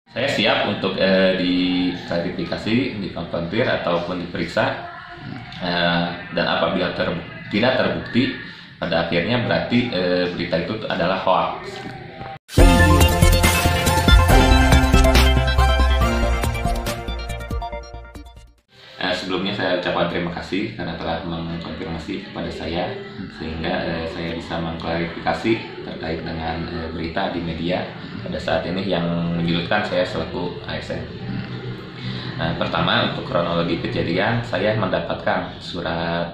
Saya siap untuk diklarifikasi, dikonfrontir ataupun diperiksa, dan apabila tidak terbukti, pada akhirnya berarti berita itu adalah hoax. Sebelumnya saya ucapkan terima kasih karena telah mengkonfirmasi kepada saya, sehingga saya bisa mengklarifikasi terkait dengan berita di media pada saat ini yang menyulitkan saya selaku ASN. Pertama, untuk kronologi kejadian, saya mendapatkan surat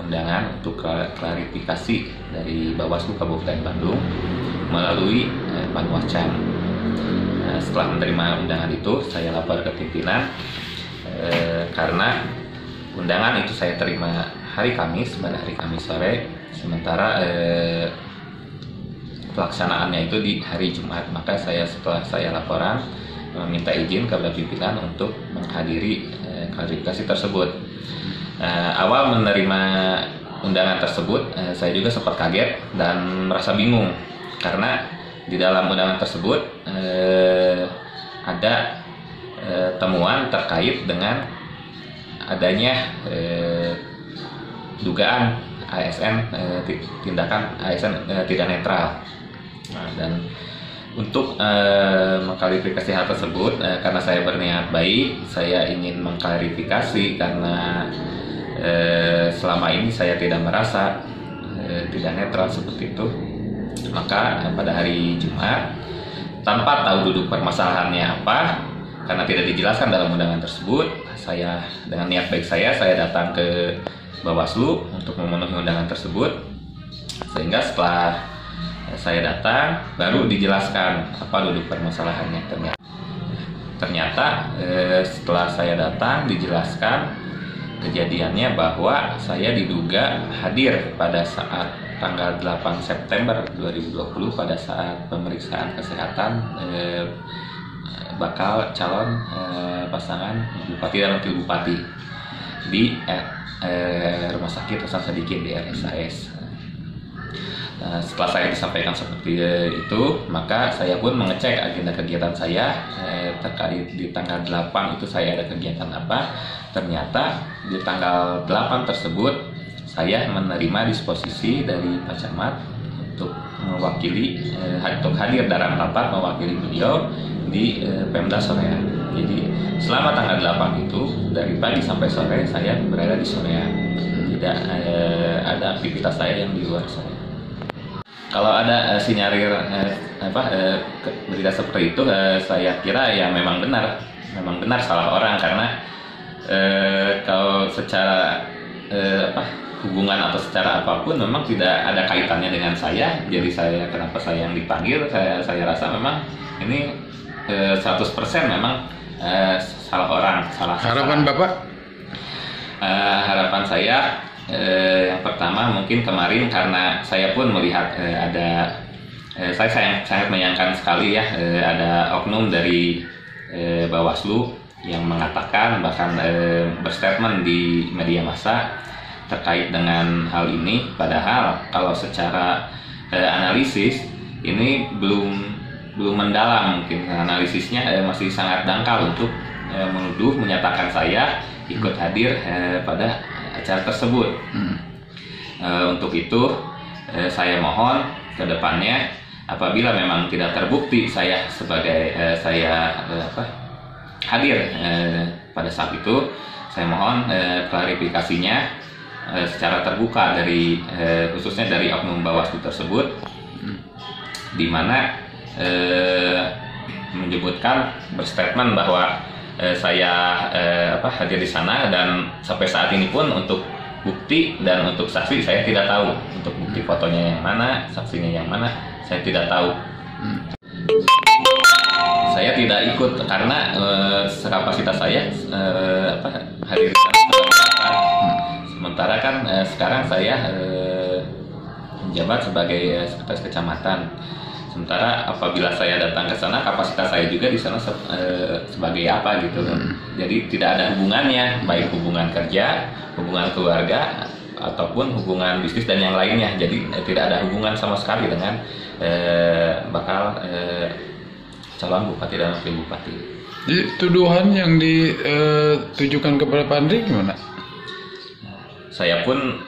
undangan untuk klarifikasi dari Bawaslu Kabupaten Bandung melalui Panwascam. Setelah menerima undangan itu, saya lapor ke pimpinan karena undangan itu saya terima hari Kamis, pada hari Kamis sore, sementara pelaksanaannya itu di hari Jumat. Maka setelah saya laporan meminta izin kepada pimpinan untuk menghadiri klarifikasi tersebut. Awal menerima undangan tersebut, saya juga sempat kaget dan merasa bingung karena di dalam undangan tersebut ada temuan terkait dengan adanya dugaan ASN, tindakan ASN tidak netral. Dan untuk mengklarifikasi hal tersebut, karena saya berniat baik, saya ingin mengklarifikasi karena selama ini saya tidak merasa tidak netral seperti itu. Maka pada hari Jumat, tanpa tahu duduk permasalahannya apa, karena tidak dijelaskan dalam undangan tersebut, saya dengan niat baik saya datang ke Bawaslu untuk memenuhi undangan tersebut. Sehingga setelah saya datang, baru dijelaskan apa duduk permasalahannya. Ternyata setelah saya datang, dijelaskan kejadiannya bahwa saya diduga hadir pada saat tanggal 8 September 2020 pada saat pemeriksaan kesehatan bakal calon pasangan Bupati dan Wakil Bupati di Rumah Sakit Hasan Sadikin di RSAS. Setelah saya disampaikan seperti itu, maka saya pun mengecek agenda kegiatan saya terkait di tanggal 8 itu saya ada kegiatan apa. Ternyata di tanggal 8 tersebut saya menerima disposisi dari Pak Camat untuk mewakili, untuk hadir dalam rapat mewakili beliau di Pemda Soreang. Jadi selama tanggal 8 itu dari pagi sampai sore saya berada di Soreang. Tidak ada aktivitas saya yang di luar Soreang. Kalau ada sinyalir berita seperti itu, saya kira ya memang benar salah orang, karena kalau secara hubungan atau secara apapun memang tidak ada kaitannya dengan saya. Jadi kenapa saya yang dipanggil, saya rasa memang ini 100% memang salah orang, salah. Harapan Bapak? Harapan saya yang pertama mungkin kemarin karena saya pun melihat saya sangat menyayangkan sekali ya, ada oknum dari Bawaslu yang mengatakan, bahkan berstatement di media massa terkait dengan hal ini. Padahal kalau secara analisis ini belum mendalam, mungkin analisisnya masih sangat dangkal untuk menyatakan saya ikut hadir pada acara tersebut. Untuk itu saya mohon ke depannya, apabila memang tidak terbukti saya sebagai hadir pada saat itu, saya mohon klarifikasinya secara terbuka dari khususnya dari oknum Bawaslu tersebut, di mana menyebutkan berstatement bahwa saya hadir di sana, dan sampai saat ini pun untuk bukti dan untuk saksi saya tidak tahu. Untuk bukti fotonya yang mana, saksinya yang mana, saya tidak tahu. Saya tidak ikut karena kapasitas saya hadir di sana. Sementara kan sekarang saya menjabat sebagai sekretaris kecamatan. Sementara apabila saya datang ke sana, kapasitas saya juga di sana sebagai apa gitu. Jadi tidak ada hubungannya, baik hubungan kerja, hubungan keluarga, ataupun hubungan bisnis dan yang lainnya. Jadi tidak ada hubungan sama sekali dengan bakal calon bupati dan wakil bupati. Jadi tuduhan yang ditujukan kepada Pak Andri gimana? Saya pun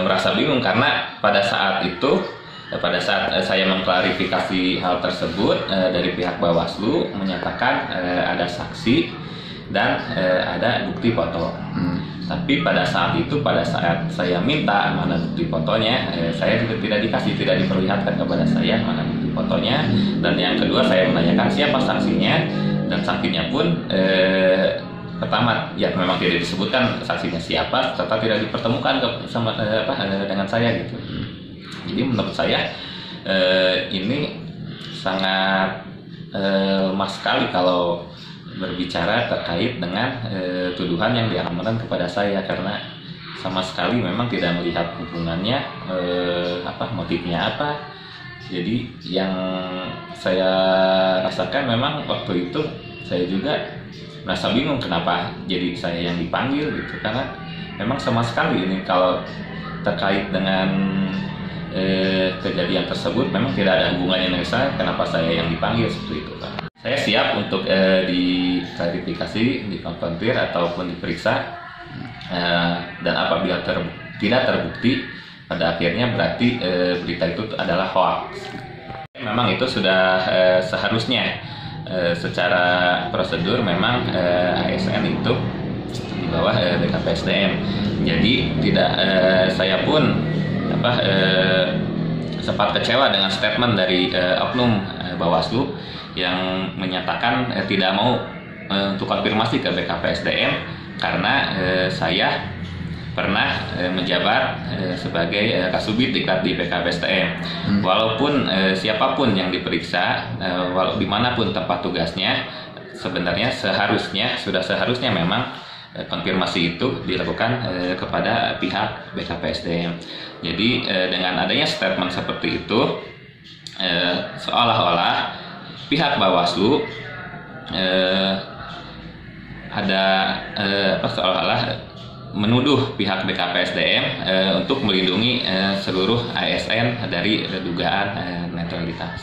merasa bingung karena pada saat itu, pada saat saya mengklarifikasi hal tersebut, dari pihak Bawaslu menyatakan ada saksi dan ada bukti foto. Tapi pada saat itu, pada saat saya minta mana bukti fotonya, saya tidak dikasih, tidak diperlihatkan kepada saya mana bukti fotonya. Dan yang kedua, saya menanyakan siapa saksinya, dan saksinya pun pertama ya memang tidak disebutkan saksinya siapa, serta tidak dipertemukan dengan saya gitu. Jadi menurut saya ini sangat lemah sekali kalau berbicara terkait dengan tuduhan yang dialamatkan kepada saya, karena sama sekali memang tidak melihat hubungannya, motifnya apa. Jadi yang saya rasakan memang waktu itu saya juga merasa bingung kenapa jadi saya yang dipanggil gitu, karena memang sama sekali ini kalau terkait dengan kejadian tersebut memang tidak ada hubungannya dengan saya, kenapa saya yang dipanggil seperti itu Pak. Saya siap untuk diklarifikasi, dikonfrontir ataupun diperiksa, dan apabila tidak terbukti, pada akhirnya berarti berita itu adalah hoax. Memang itu sudah seharusnya secara prosedur memang ASN itu di bawah BKPSDM. Jadi tidak, saya pun sempat kecewa dengan statement dari oknum Bawaslu yang menyatakan tidak mau untuk konfirmasi ke BKPSDM karena saya pernah menjabat sebagai Kasubit di BKPSDM. Walaupun siapapun yang diperiksa, walau dimanapun tempat tugasnya, sebenarnya sudah seharusnya memang konfirmasi itu dilakukan kepada pihak BKPSDM. Jadi dengan adanya statement seperti itu, seolah-olah pihak Bawaslu seolah-olah menuduh pihak BKPSDM untuk melindungi seluruh ASN dari dugaan netralitas.